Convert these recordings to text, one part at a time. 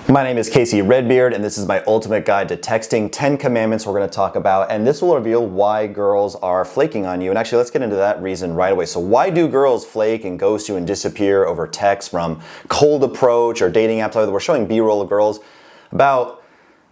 My name is Casey Redbeard, and this is my ultimate guide to texting. 10 commandments we're going to talk about, and this will reveal why girls are flaking on you. And actually, let's get into that reason right away. So why do girls flake and ghost you and disappear over text, from cold approach or dating apps? We're showing B-roll of girls. About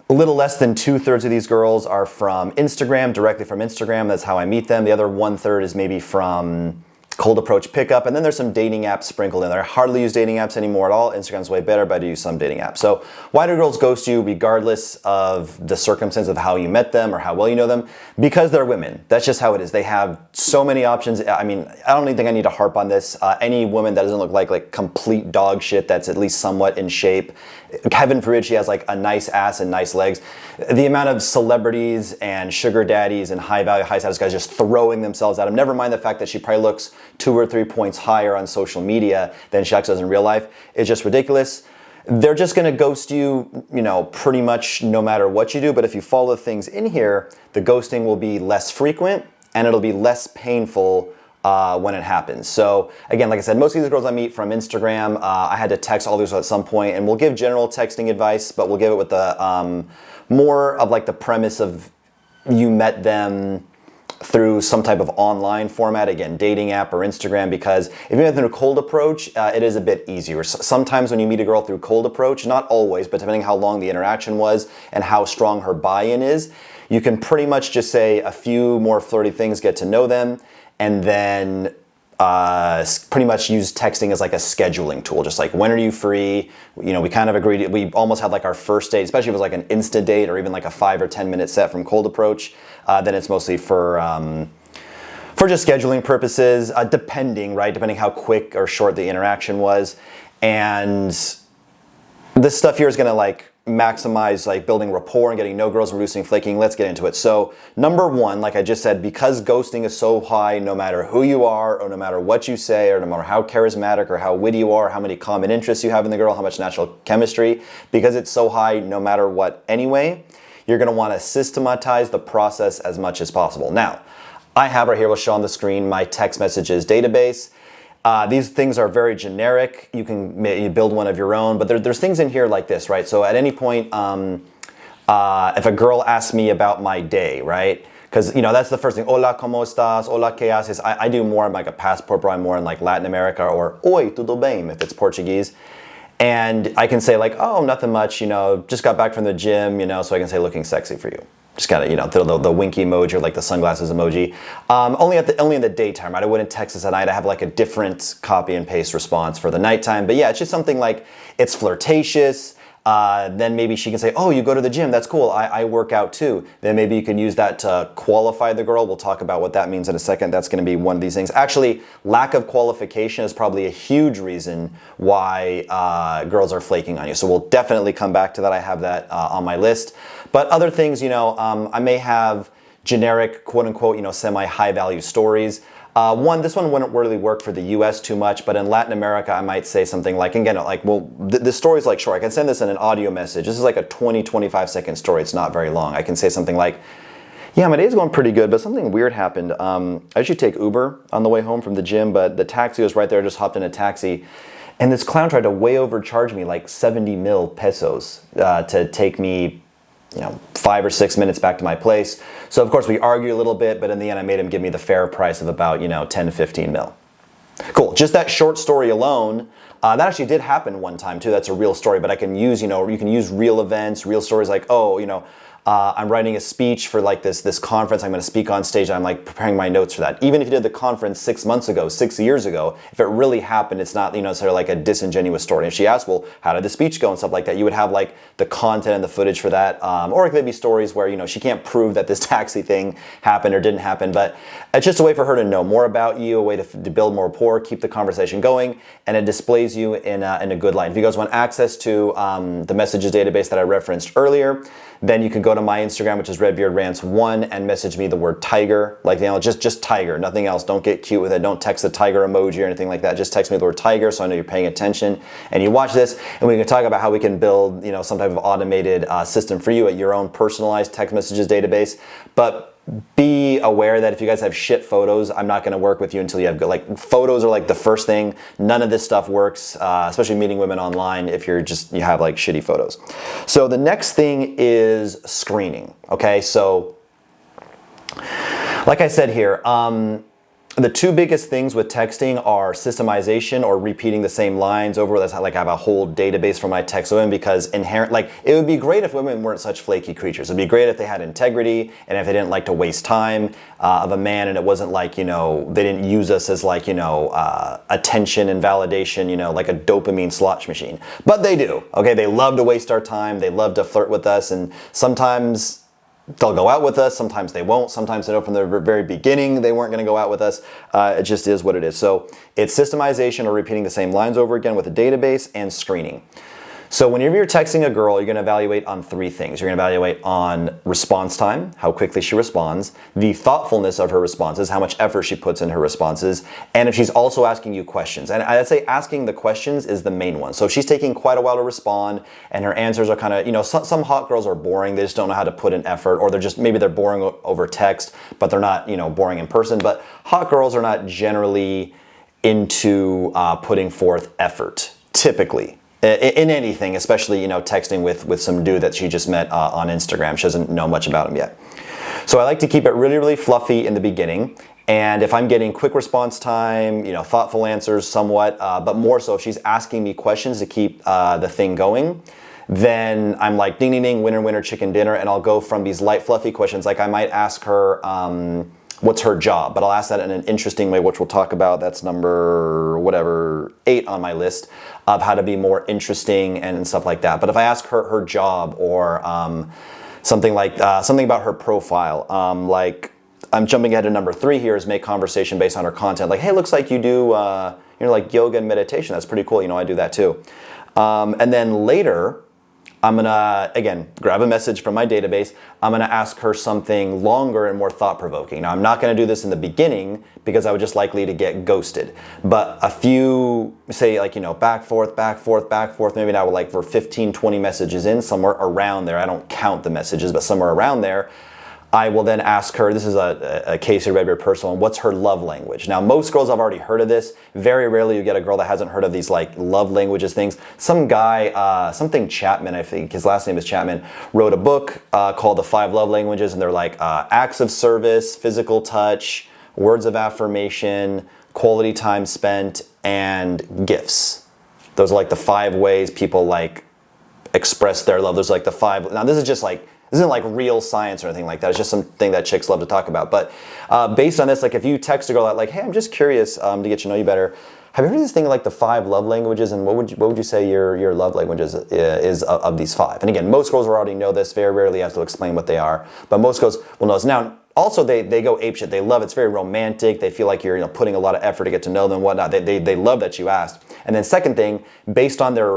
a little less than 2/3 of these girls are from Instagram, directly from Instagram. That's how I meet them. The other 1/3 is maybe from cold approach pickup, and then there's some dating apps sprinkled in there. I hardly use dating apps anymore at all. Instagram's way better, but I do use some dating apps. So why do girls ghost you regardless of the circumstance of how you met them or how well you know them? Because they're women. That's just how it is. They have so many options. I mean, I don't even think I need to harp on this. Any woman that doesn't look like complete dog shit, that's at least somewhat in shape. Heaven forbid she has like a nice ass and nice legs. The amount of celebrities and sugar daddies and high value, high status guys just throwing themselves at them. Never mind the fact that she probably looks 2 or 3 points higher on social media than she actually does in real life. It's just ridiculous. They're just gonna ghost you, pretty much no matter what you do. But if you follow the things in here, the ghosting will be less frequent and it'll be less painful when it happens. So again, like I said, most of these girls I meet from Instagram. I had to text all these at some point, and we'll give general texting advice, but we'll give it with the more of like the premise of you met them through some type of online format, again, dating app or Instagram, because if you met them through cold approach, it is a bit easier. Sometimes when you meet a girl through cold approach, not always, but depending how long the interaction was and how strong her buy-in is, you can pretty much just say a few more flirty things, get to know them, and then pretty much use texting as like a scheduling tool. Just like, when are you free? We kind of agreed, we almost had like our first date, especially if it was like an instant date or even like a 5 or 10 minute set from cold approach. Then it's mostly for just scheduling purposes, depending how quick or short the interaction was. And this stuff here is gonna like maximize like building rapport and getting no girls, reducing flaking. Let's get into it. So number one, like I just said, because ghosting is so high, no matter who you are or no matter what you say or no matter how charismatic or how witty you are, how many common interests you have in the girl, how much natural chemistry, because it's so high no matter what anyway, you're going to want to systematize the process as much as possible. Now, I have right here, we'll show on the screen, my text messages database. These things are very generic. You can build one of your own, but there's things in here like this, right? So at any point, if a girl asks me about my day, right? Because, that's the first thing. Hola, ¿cómo estás? Hola, ¿qué haces? I do more of like a passport, probably more in like Latin America, or Oi, tudo bem, if it's Portuguese. And I can say like, oh, nothing much, just got back from the gym, so I can say looking sexy for you. Just kind of, throw the winky emoji or like the sunglasses emoji. Only in the daytime, right? I wouldn't text this at night. I have like a different copy and paste response for the nighttime. But yeah, it's just something like it's flirtatious. Then maybe she can say, oh, you go to the gym, that's cool. I work out too. Then maybe you can use that to qualify the girl. We'll talk about what that means in a second. That's gonna be one of these things. Actually, lack of qualification is probably a huge reason why girls are flaking on you. So we'll definitely come back to that. I have that on my list. But other things, I may have generic, quote unquote, semi-high value stories. This one wouldn't really work for the US too much, but in Latin America, I might say something like, again, like, well, the story's like short. I can send this in an audio message. This is like a 20-25 second story. It's not very long. I can say something like, yeah, my day's going pretty good, but something weird happened. I usually take Uber on the way home from the gym, but the taxi was right there. I just hopped in a taxi. And this clown tried to way overcharge me like 70 mil pesos to take me 5 or 6 minutes back to my place. So of course we argue a little bit, but in the end I made him give me the fair price of about 10 to 15 mil. Cool, just that short story alone, that actually did happen one time too. That's a real story, but I can use, you can use real events, real stories like, oh, I'm writing a speech for like this conference. I'm going to speak on stage. And I'm like preparing my notes for that. Even if you did the conference 6 months ago, 6 years ago, if it really happened, it's not, sort of like a disingenuous story. If she asked, well, how did the speech go and stuff like that, you would have like the content and the footage for that. Or it could be stories where, she can't prove that this taxi thing happened or didn't happen, but it's just a way for her to know more about you, a way to build more rapport, keep the conversation going, and it displays you in a good light. If you guys want access to the messages database that I referenced earlier, then you can go to my Instagram, which is RedbeardRants1, and message me the word tiger, like just tiger, nothing else. Don't get cute with it. Don't text the tiger emoji or anything like that. Just text me the word tiger, so I know you're paying attention and you watch this, and we can talk about how we can build some type of automated system for you at your own personalized text messages database. But be aware that if you guys have shit photos, I'm not going to work with you until you have good, like, photos are like the first thing. None of this stuff works, especially meeting women online if you have like shitty photos. So the next thing is screening. Okay, so like I said here, the two biggest things with texting are systemization, or repeating the same lines over. That's like I have a whole database for my text women, because like, it would be great if women weren't such flaky creatures. It'd be great if they had integrity, and if they didn't like to waste time of a man, and it wasn't like, they didn't use us as like, attention and validation, like a dopamine slot machine. But they do, okay? They love to waste our time. They love to flirt with us, and sometimes they'll go out with us, sometimes they won't, sometimes they know from the very beginning they weren't going to go out with us. It just is what it is. So it's systemization, or repeating the same lines over again with a database, and screening. So whenever you're texting a girl, you're going to evaluate on three things. You're going to evaluate on response time, how quickly she responds, the thoughtfulness of her responses, how much effort she puts in her responses, and if she's also asking you questions. And I'd say asking the questions is the main one. So if she's taking quite a while to respond, and her answers are kind of, some hot girls are boring. They just don't know how to put in effort, or maybe they're boring over text, but they're not, boring in person. But hot girls are not generally into putting forth effort, typically. In anything, especially, texting with some dude that she just met on Instagram. She doesn't know much about him yet. So I like to keep it really, really fluffy in the beginning. And if I'm getting quick response time, thoughtful answers somewhat, but more so if she's asking me questions to keep the thing going, then I'm like, ding, ding, ding, winner, winner, chicken dinner. And I'll go from these light, fluffy questions. Like I might ask her, what's her job? But I'll ask that in an interesting way, which we'll talk about. That's number 8 on my list of how to be more interesting and stuff like that. But if I ask her job, or something about her profile, like I'm jumping ahead to number 3 here, is make conversation based on her content. Like, hey, looks like you do like yoga and meditation. That's pretty cool. I do that too. And then later, I'm going to, again, grab a message from my database. I'm going to ask her something longer and more thought-provoking. Now, I'm not going to do this in the beginning because I would just likely to get ghosted. But a few, say, like, back, forth, maybe now like for 15, 20 messages in, somewhere around there. I don't count the messages, but somewhere around there, I will then ask her, this is a case here, very, very personal, what's her love language? Now, most girls have already heard of this. Very rarely you get a girl that hasn't heard of these like love languages things. Some guy, something Chapman, I think, his last name is Chapman, wrote a book called The 5 Love Languages, and they're like acts of service, physical touch, words of affirmation, quality time spent, and gifts. Those are like the 5 ways people like express their love. There's like the 5, now this is just like, this isn't like real science or anything like that. It's just something that chicks love to talk about. But based on this, like if you text a girl that like, hey, I'm just curious to get to know you better. Have you heard of this thing like the 5 love languages? And what would you say your love languages is of these 5? And again, most girls already know this. Very rarely have to explain what they are. But most girls will know this. Now, also they go apeshit. They love it. It's very romantic. They feel like you're putting a lot of effort to get to know them and whatnot. They love that you asked. And then second thing, based on their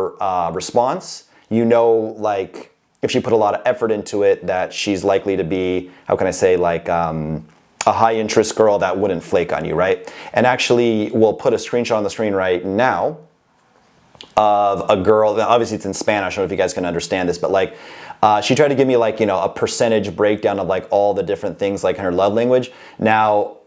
response, like, if she put a lot of effort into it, that she's likely to be, how can I say, like a high interest girl that wouldn't flake on you, right? And actually, we'll put a screenshot on the screen right now of a girl, obviously it's in Spanish, I don't know if you guys can understand this, but like, she tried to give me like, a percentage breakdown of like all the different things like in her love language. Now,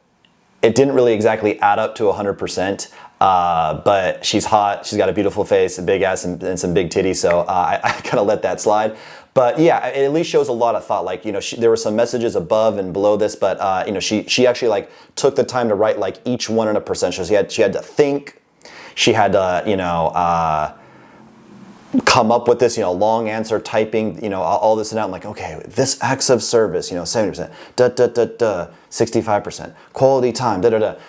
it didn't really exactly add up to 100%. But she's hot, she's got a beautiful face, a big ass, and some big titties, so I kind of let that slide. But yeah, it at least shows a lot of thought. Like, there were some messages above and below this, but she actually like took the time to write like each one in a percentage. So she had to think, she had to come up with this, long answer, typing, all this and that. I'm like, okay, this acts of service, 70%, 65%, quality time,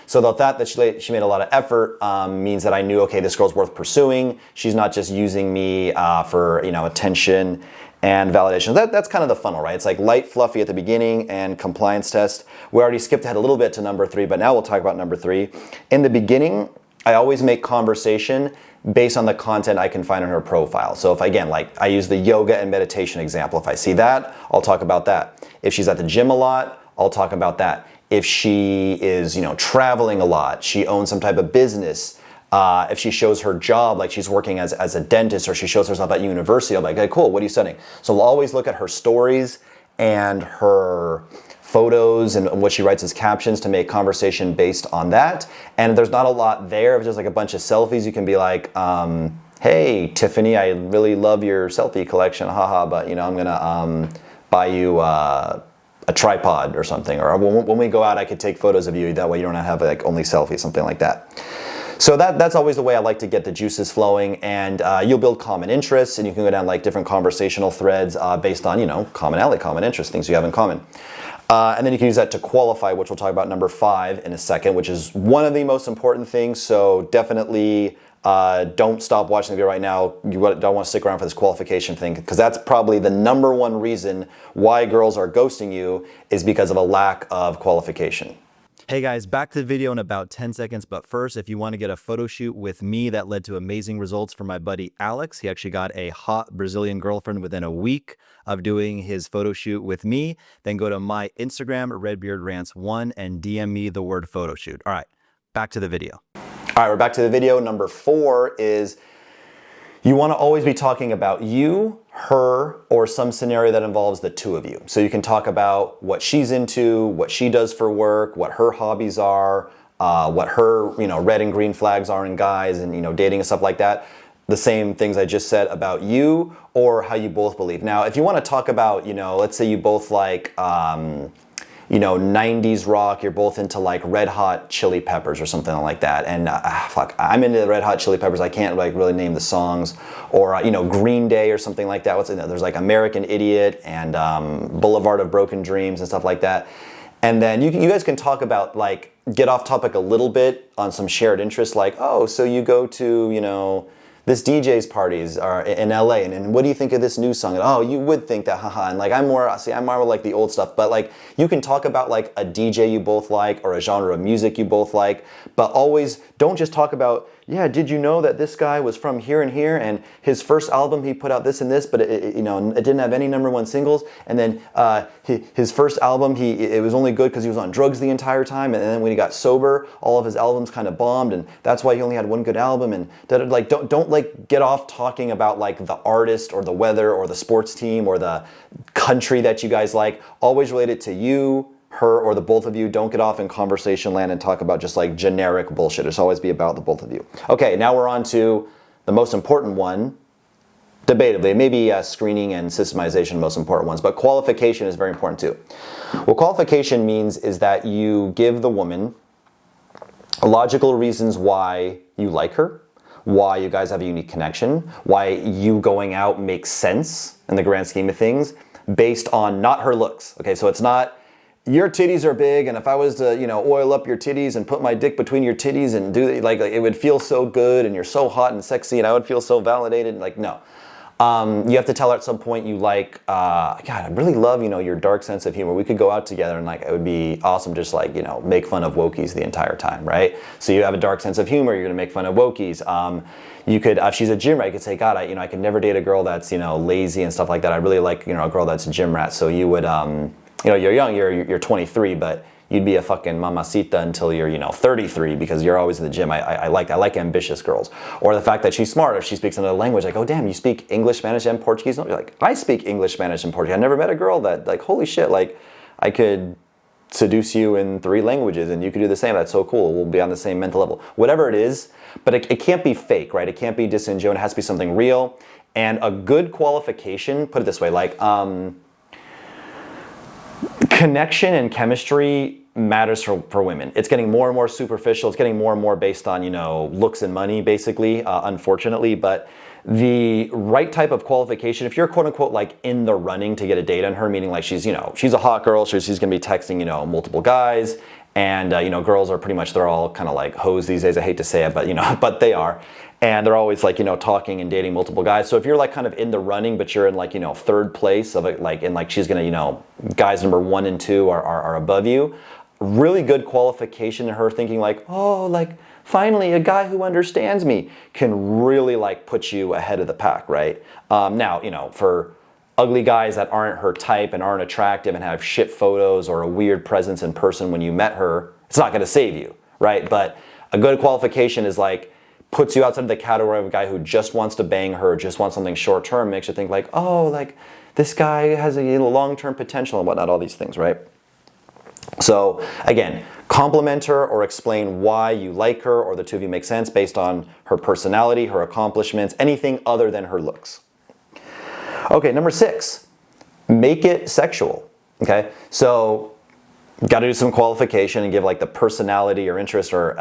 So the fact that she made a lot of effort means that I knew, okay, this girl's worth pursuing. She's not just using me for, attention and validation. That's kind of the funnel, right? It's like light, fluffy at the beginning and compliance test. We already skipped ahead a little bit to number 3, but now we'll talk about number 3. In the beginning, I always make conversation based on the content I can find on her profile. So if I use the yoga and meditation example. If I see that, I'll talk about that. If she's at the gym a lot, I'll talk about that. If she is, traveling a lot, she owns some type of business, if she shows her job, like she's working as a dentist, or she shows herself at university, I'll be like, okay, cool, what are you studying? So we'll always look at her stories and her photos and what she writes as captions to make conversation based on that. And there's not a lot there. If it's just like a bunch of selfies, you can be like, hey, Tiffany, I really love your selfie collection, haha, but you know, I'm gonna buy you a tripod or something. Or when we go out, I could take photos of you. That way you don't have like only selfies, something like that. So that's always the way I like to get the juices flowing, and you'll build common interests, and you can go down like different conversational threads based on, you know, commonality, common interests, things you have in common. And then you can use that to qualify, which we'll talk about number 5 in a second, which is one of the most important things. So definitely don't stop watching the video right now. You don't want to stick around for this qualification thing, because that's probably the number one reason why girls are ghosting you, is because of a lack of qualification. Hey guys, back to the video in about 10 seconds, but first, if you want to get a photo shoot with me that led to amazing results for my buddy Alex, he actually got a hot Brazilian girlfriend within a week of doing his photo shoot with me, then go to my Instagram, redbeardrantz1, and DM me the word photo shoot. All right, back to the video. All right, we're back to the video. Number 4 is you want to always be talking about you, her, or some scenario that involves the two of you. So you can talk about what she's into, what she does for work, what her hobbies are, what her, you know, red and green flags are in guys, and, you know, dating and stuff like that. The same things I just said about you, or how you both believe. Now, if you want to talk about, you know, let's say you both like, you know, 90s rock, you're both into like Red Hot Chili Peppers or something like that. And fuck, I'm into the Red Hot Chili Peppers. I can't like really name the songs. Or, you know, Green Day or something like that. What's in there? There's like American Idiot and Boulevard of Broken Dreams and stuff like that. And then you guys can talk about, like, get off topic a little bit on some shared interests, like, oh, so you go to, you know, this DJ's parties are in LA, and what do you think of this new song? And, oh, you would think that, haha. And like, I'm more like the old stuff, but like, you can talk about like a DJ you both like, or a genre of music you both like, but always don't just talk about, yeah, did you know that this guy was from here and here, and his first album he put out this and this, but it, you know, it didn't have any #1 singles, and then his first album it was only good because he was on drugs the entire time, and then when he got sober, all of his albums kind of bombed, and that's why he only had one good album. And like, don't like get off talking about like the artist or the weather or the sports team or the country that you guys like. Always relate it to you, her, or the both of you. Don't get off in conversation land and talk about just like generic bullshit. It's always be about the both of you. Okay, now we're on to the most important one. Debatably, maybe screening and systemization, most important ones, but qualification is very important too. What qualification means is that you give the woman logical reasons why you like her, why you guys have a unique connection, why you going out makes sense in the grand scheme of things, based on not her looks. Okay, so it's not, your titties are big, and if I was to, you know, oil up your titties and put my dick between your titties and do like it would feel so good, and you're so hot and sexy, and I would feel so validated. Like, no. You have to tell her at some point you like, God, I really love, you know, your dark sense of humor. We could go out together, and like, it would be awesome just like, you know, make fun of wokies the entire time, right? So you have a dark sense of humor, you're gonna make fun of wokies. You could, if she's a gym rat, you could say, God, I could never date a girl that's, you know, lazy and stuff like that. I really like, you know, a girl that's a gym rat. So you would, you know, you're young, you're 23, but you'd be a fucking mamacita until you're, you know, 33, because you're always in the gym. I like ambitious girls. Or the fact that she's smart, if she speaks another language, like, oh damn, you speak English, Spanish, and Portuguese? No, you're like, I speak English, Spanish, and Portuguese. I never met a girl that, like, holy shit, like, I could seduce you in 3 languages, and you could do the same. That's so cool. We'll be on the same mental level. Whatever it is, but it can't be fake, right? It can't be disingenuous. It has to be something real. And a good qualification, put it this way, like, connection and chemistry matters for women. It's getting more and more superficial. It's getting more and more based on, you know, looks and money, basically, unfortunately. But the right type of qualification, if you're quote unquote like in the running to get a date on her, meaning like she's, you know, she's a hot girl, so she's gonna be texting, you know, multiple guys, and you know, girls are pretty much, they're all kind of like hoes these days. I hate to say it, but you know, but they are. And they're always like, you know, talking and dating multiple guys. So if you're like kind of in the running, but you're in like, you know, 3rd place of it, like, and like she's gonna, you know, guys number 1 and 2 are above you, really good qualification in her thinking like, oh, like finally a guy who understands me, can really like put you ahead of the pack, right? Now, you know, for ugly guys that aren't her type and aren't attractive and have shit photos or a weird presence in person when you met her, it's not gonna save you, right? But a good qualification is like, puts you outside of the category of a guy who just wants to bang her, just wants something short term, makes you think like, oh, like this guy has a long-term potential and whatnot, all these things, right? So again, compliment her or explain why you like her or the two of you make sense based on her personality, her accomplishments, anything other than her looks. Okay, number 6, make it sexual. Okay, so got to do some qualification and give like the personality or interest or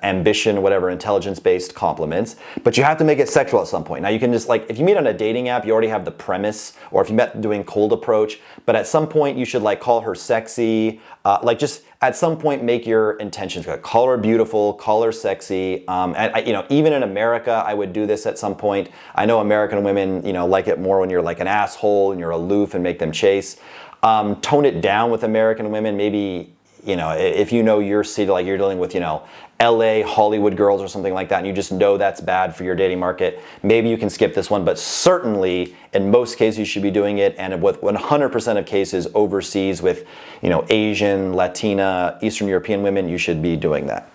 ambition, whatever, intelligence-based compliments, but you have to make it sexual at some point. Now you can just like, if you meet on a dating app, you already have the premise, or if you met doing cold approach, but at some point you should like call her sexy, like just at some point make your intentions, call her beautiful, call her sexy. You know, even in America, I would do this at some point. I know American women, you know, like it more when you're like an asshole and you're aloof and make them chase. Tone it down with American women. Maybe, you know, if you know you're like you're dealing with, you know, LA Hollywood girls or something like that, and you just know that's bad for your dating market, maybe you can skip this one, but certainly in most cases you should be doing it, and with 100% of cases overseas with, you know, Asian, Latina, Eastern European women, you should be doing that.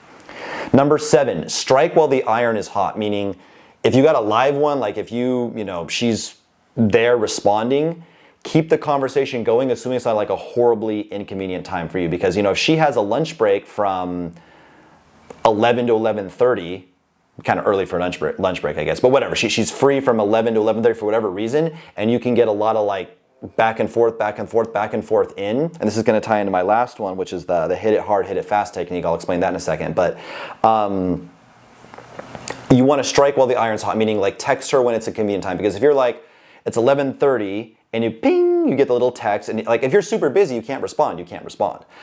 Number 7, strike while the iron is hot, meaning if you got a live one, like if you know, she's there responding, keep the conversation going, assuming it's not like a horribly inconvenient time for you. Because, you know, if she has a lunch break from 11 to 11:30, kind of early for a lunch break, I guess, but whatever, she's free from 11 to 11:30 for whatever reason, and you can get a lot of like back and forth in, and this is going to tie into my last one, which is the hit it hard, hit it fast technique. I'll explain that in a second, but you want to strike while the iron's hot, meaning like text her when it's a convenient time. Because if you're like, it's 11:30 and you ping, you get the little text, and like if you're super busy, you can't respond.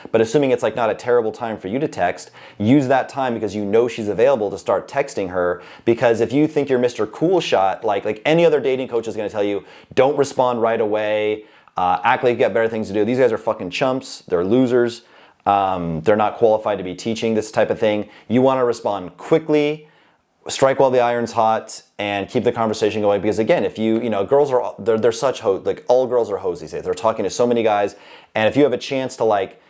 But assuming it's like not a terrible time for you to text, use that time because you know she's available to start texting her. Because if you think you're Mr. Cool Shot, like any other dating coach is going to tell you, don't respond right away. Act like you got better things to do. These guys are fucking chumps. They're losers. They're not qualified to be teaching this type of thing. You want to respond quickly, strike while the iron's hot, and keep the conversation going. Because again, if you know, girls are, they're such hoes, like all girls are hoes these days. They're talking to so many guys, and if you have a chance to like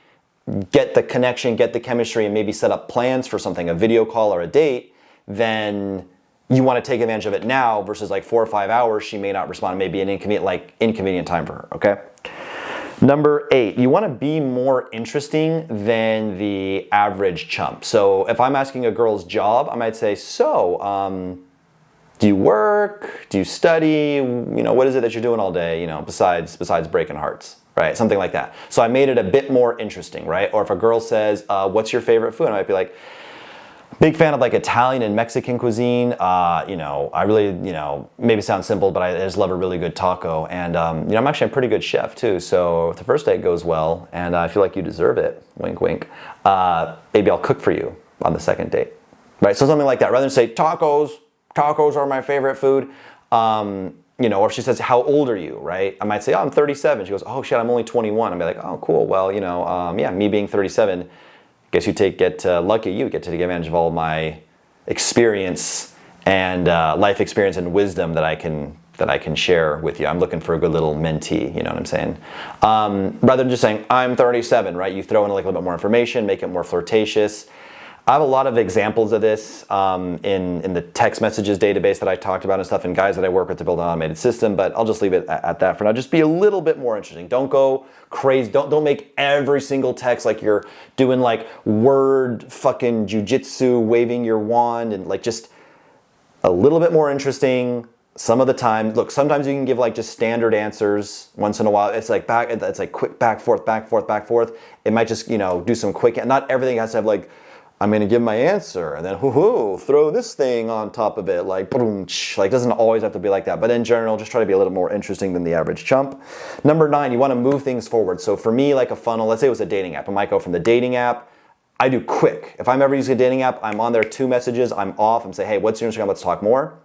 get the connection, get the chemistry, and maybe set up plans for something, a video call or a date, then you want to take advantage of it now versus like 4 or 5 hours. She may not respond. It may be an inconvenient time for her. Okay. Number 8, you want to be more interesting than the average chump. So if I'm asking a girl's job, I might say, so, do you work? Do you study? You know, what is it that you're doing all day, you know, besides breaking hearts, right? Something like that. So I made it a bit more interesting, right? Or if a girl says, what's your favorite food? I might be like, big fan of like Italian and Mexican cuisine. You know, I really, you know, maybe sounds simple, but I just love a really good taco. And, you know, I'm actually a pretty good chef too. So if the first date goes well and I feel like you deserve it, wink, wink, maybe I'll cook for you on the second date, right? So something like that, rather than say tacos are my favorite food. You know, or if she says, how old are you, right? I might say, oh, I'm 37. She goes, oh shit, I'm only 21. I'd be like, oh, cool. Well, you know, yeah, me being 37, guess you get lucky. You get to take advantage of all my experience and life experience and wisdom that I can share with you. I'm looking for a good little mentee. You know what I'm saying? Rather than just saying I'm 37, right? You throw in like a little bit more information, make it more flirtatious. I have a lot of examples of this in the text messages database that I talked about and stuff, and guys that I work with to build an automated system, but I'll just leave it at that for now. Just be a little bit more interesting. Don't go crazy. Don't make every single text like you're doing like word fucking jujitsu, waving your wand, and like just a little bit more interesting some of the time. Look, sometimes you can give like just standard answers once in a while. It's like quick back, forth. It might just, you know, do some quick, not everything has to have like, I'm going to give my answer and then throw this thing on top of it, like boom, like doesn't always have to be like that. But in general, just try to be a little more interesting than the average chump. Number 9, you want to move things forward. So for me, like a funnel, let's say it was a dating app. I might go from the dating app. I do quick. If I'm ever using a dating app, I'm on there 2 messages, I'm off. I'm saying, hey, what's your Instagram? Let's talk more.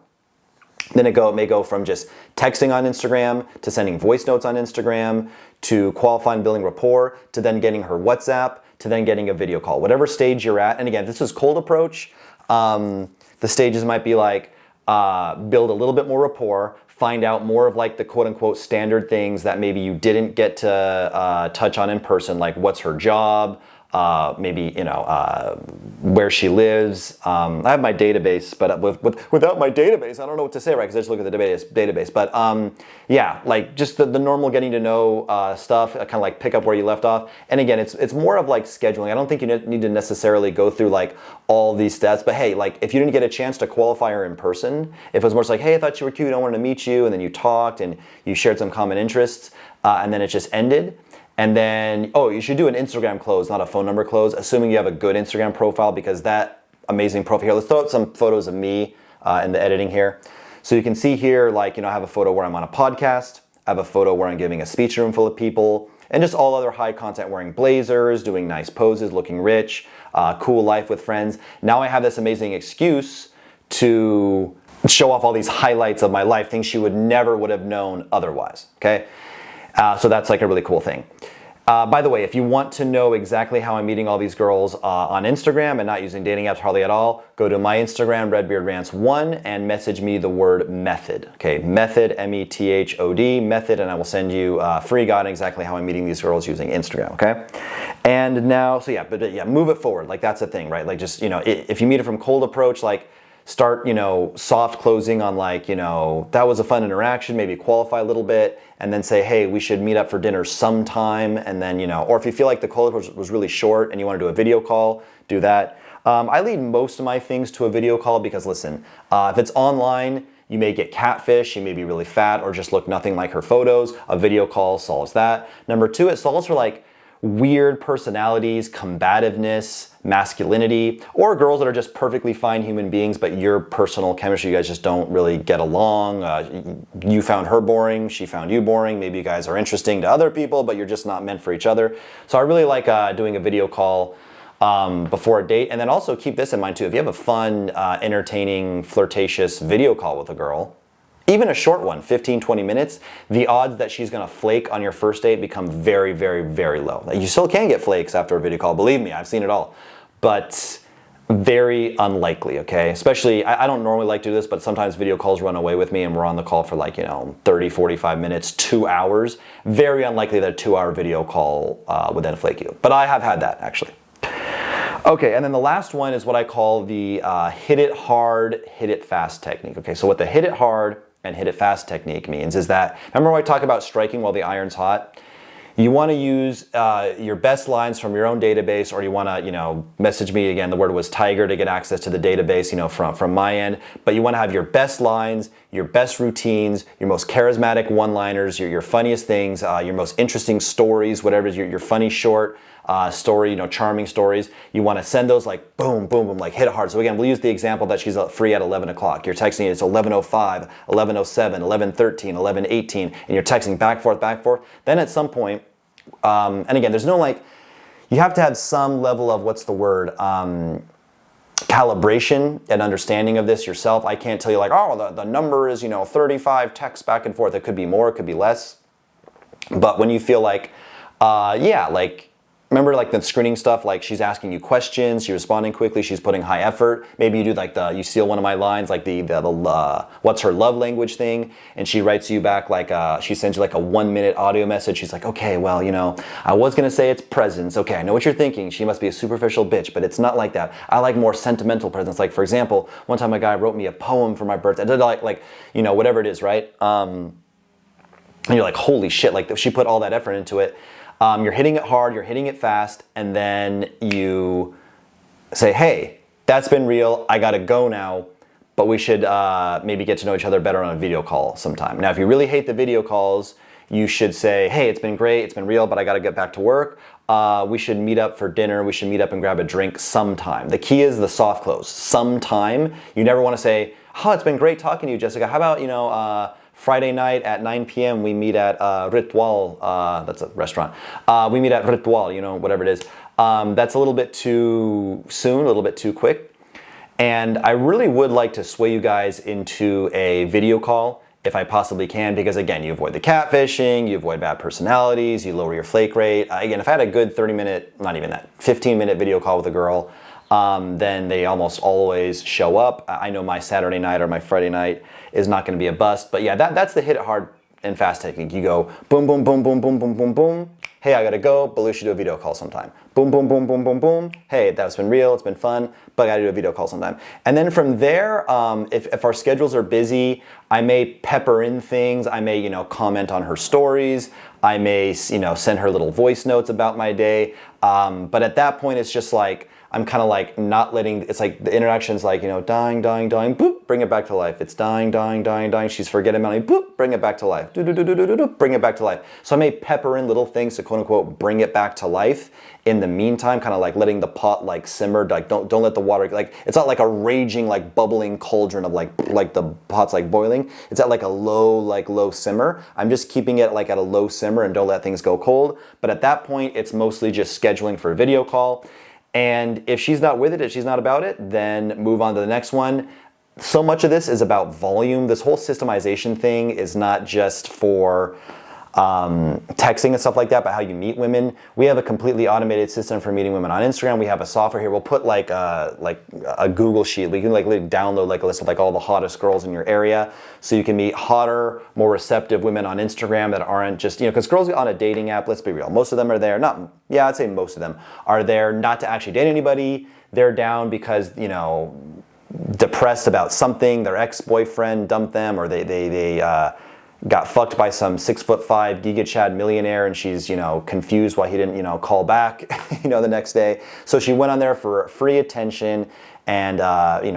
Then it may go from just texting on Instagram to sending voice notes on Instagram to qualifying, building rapport to then getting her WhatsApp to then getting a video call, whatever stage you're at. And again, this is cold approach. The stages might be like build a little bit more rapport, find out more of like the quote unquote standard things that maybe you didn't get to touch on in person, like what's her job, maybe, where she lives. I have my database, but without my database, I don't know what to say, right? Because I just look at the database. But yeah, like just the normal getting to know stuff, kind of like pick up where you left off. And again, it's more of like scheduling. I don't think you need to necessarily go through like all these steps. But hey, like if you didn't get a chance to qualify her in person, if it was more like, hey, I thought you were cute, I wanted to meet you, and then you talked and you shared some common interests, and then it just ended. And then, oh, you should do an Instagram close, not a phone number close, assuming you have a good Instagram profile, because that amazing profile here, let's throw out some photos of me in the editing here. So you can see here, like, I have a photo where I'm on a podcast, I have a photo where I'm giving a speech room full of people, and just all other high content, wearing blazers, doing nice poses, looking rich, cool life with friends. Now I have this amazing excuse to show off all these highlights of my life, things she would have known otherwise, okay? So that's like a really cool thing. By the way, if you want to know exactly how I'm meeting all these girls on Instagram and not using dating apps hardly at all, go to my Instagram, RedbeardRants1, and message me the word method. Okay, method, METHOD, method, and I will send you a free guide on exactly how I'm meeting these girls using Instagram, okay? And now, so yeah, but yeah, move it forward. Like that's the thing, right? Like just, if you meet it from cold approach, like start, soft closing on like, that was a fun interaction, maybe qualify a little bit, and then say, hey, we should meet up for dinner sometime. And then, or if you feel like the cold approach was really short and you want to do a video call, do that. I lead most of my things to a video call because listen, if it's online, you may get catfish, you may be really fat or just look nothing like her photos. A video call solves that. Number two, it solves for like weird personalities, combativeness, masculinity, or girls that are just perfectly fine human beings, but your personal chemistry, you guys just don't really get along. You found her boring, she found you boring. Maybe you guys are interesting to other people, but you're just not meant for each other. So I really like doing a video call before a date. And then also keep this in mind too. If you have a fun, entertaining, flirtatious video call with a girl, even a short one, 15, 20 minutes, the odds that she's gonna flake on your first date become very, very, very low. You still can get flakes after a video call, believe me, I've seen it all. But very unlikely, okay? Especially, I don't normally like to do this, but sometimes video calls run away with me and we're on the call for like, 30, 45 minutes, 2 hours. Very unlikely that a 2-hour video call would then flake you. But I have had that, actually. Okay, and then the last one is what I call the hit it hard, hit it fast technique. Okay, so what the hit it hard and hit it fast technique means is that, remember when I talk about striking while the iron's hot? You want to use your best lines from your own database, or you want to, message me again. The word was Tiger to get access to the database, from my end. But you want to have your best lines, your best routines, your most charismatic one-liners, your funniest things, your most interesting stories, whatever it is, your funny short story, charming stories. You want to send those like boom, boom, boom, like hit it hard. So again, we'll use the example that she's free at 11 o'clock. You're texting, it's 11:05, 11:07, 11:13, 11:18, and you're texting back, forth, back, forth. Then at some point, and again, there's no like, you have to have some level of, what's the word, calibration and understanding of this yourself. I can't tell you like, oh, the number is, 35 texts back and forth. It could be more, it could be less. But when you feel like, yeah, like, remember like the screening stuff, like she's asking you questions, she's responding quickly, she's putting high effort. Maybe you do like you steal one of my lines, like the what's her love language thing, and she writes you back like, she sends you like a 1-minute audio message. She's like, okay, well, I was gonna say it's presents. Okay, I know what you're thinking. She must be a superficial bitch, but it's not like that. I like more sentimental presents. Like for example, one time a guy wrote me a poem for my birthday. I did like whatever it is, right? And you're like, holy shit, like she put all that effort into it. You're hitting it hard, you're hitting it fast, and then you say, hey, that's been real, I gotta go now, but we should maybe get to know each other better on a video call sometime. Now, if you really hate the video calls, you should say, hey, it's been great, it's been real, but I gotta get back to work. We should meet up for dinner, we should meet up and grab a drink sometime. The key is the soft close, sometime. You never wanna say, oh, it's been great talking to you, Jessica. How about, Friday night at 9 p.m. we meet at Ritual, that's a restaurant. We meet at Ritual, whatever it is. That's a little bit too soon, a little bit too quick. And I really would like to sway you guys into a video call if I possibly can, because again, you avoid the catfishing, you avoid bad personalities, you lower your flake rate. Again, if I had a good 30-minute, not even that, 15-minute video call with a girl, then they almost always show up. I know my Saturday night or my Friday night is not going to be a bust. But yeah, that's the hit it hard and fast technique. You go boom, boom, boom, boom, boom, boom, boom, boom, hey, I gotta go, but we should do a video call sometime. Boom, boom, boom, boom, boom, boom. Hey, that's been real, it's been fun, but I gotta do a video call sometime. And then from there, if our schedules are busy, I may pepper in things. I may, comment on her stories. I may, send her little voice notes about my day. But at that point, it's just like, I'm kind of like not letting, it's like the interaction's like, dying, dying, dying, boop, bring it back to life. It's dying, dying, dying, dying. She's forgetting about me, boop, bring it back to life. Do, do, do, do, do, do, do, bring it back to life. So I may pepper in little things to quote unquote bring it back to life. In the meantime, kind of like letting the pot like simmer, like don't let the water, like it's not like a raging, like bubbling cauldron of like the pot's like boiling. It's at like a low simmer. I'm just keeping it like at a low simmer and don't let things go cold. But at that point, it's mostly just scheduling for a video call. And if she's not with it, if she's not about it, then move on to the next one. So much of this is about volume. This whole systemization thing is not just for texting and stuff like that, but how you meet women. We have a completely automated system for meeting women on Instagram. We have a software here. We'll put like a Google sheet. We can like download like a list of like all the hottest girls in your area, so you can meet hotter, more receptive women on Instagram that aren't just, because girls on a dating app, let's be real, most of them are there, I'd say most of them are there not to actually date anybody. They're down because, depressed about something, their ex-boyfriend dumped them, or they got fucked by some 6'5" Giga Chad millionaire, and she's, confused why he didn't, call back, the next day. So she went on there for free attention and,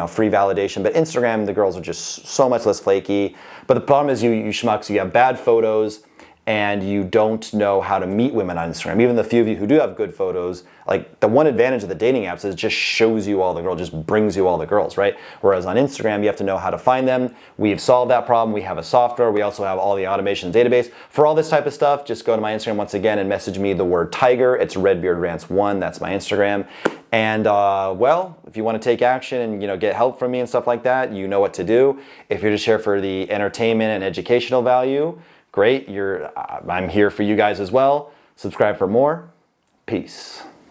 free validation. But Instagram, the girls are just so much less flaky. But the problem is you schmucks, you have bad photos and you don't know how to meet women on Instagram. Even the few of you who do have good photos, like the one advantage of the dating apps is it just shows you all the girls, just brings you all the girls, right? Whereas on Instagram, you have to know how to find them. We've solved that problem. We have a software. We also have all the automation database. For all this type of stuff, just go to my Instagram once again and message me the word tiger. It's redbeardrantz1. That's my Instagram. And if you want to take action and get help from me and stuff like that, you know what to do. If you're just here for the entertainment and educational value, great. I'm here for you guys as well. Subscribe for more. Peace.